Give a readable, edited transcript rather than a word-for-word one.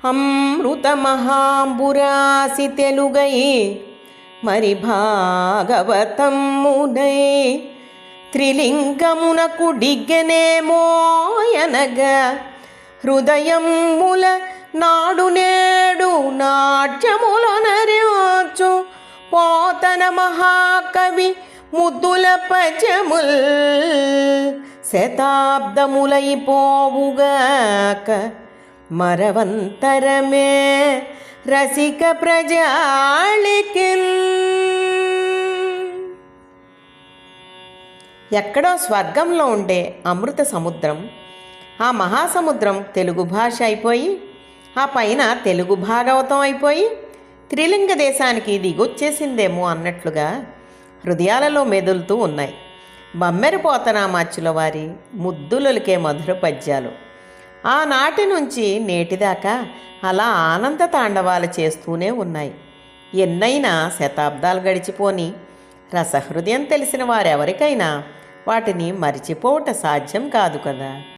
అమృతమహాంబురాసి తెలుగై మరి భాగవతమునై త్రిలింగమునకు డిగ్గెనేమోయనగా హృదయముల నాడు నేడు నాట్యములొనర్చు పోతన మహాకవి ముద్దుల పద్యముల్ శతాబ్దములైపోవుగాక మరవంతరమే రసిక ప్రజాళికిన్. ఎక్కడో స్వర్గంలో ఉండే అమృత సముద్రం, ఆ మహాసముద్రం తెలుగు భాష అయిపోయి, ఆ పైన తెలుగు భాగవతం అయిపోయి త్రిలింగ దేశానికి దిగొచ్చేసిందేమో అన్నట్లుగా హృదయాలలో మెదులుతూ ఉన్నాయి బమ్మెరు పోతనామాచ్యుల వారి ముద్దులకే మధుర పద్యాలు. ఆనాటి నుంచి నేటిదాకా అలా ఆనంద తాండవాలు చేస్తూనే ఉన్నాయి. ఎన్నైనా శతాబ్దాలు గడిచిపోని రసహృదయం తెలిసిన వారెవరికైనా వాటిని మరిచిపోవట సాధ్యం కాదు కదా.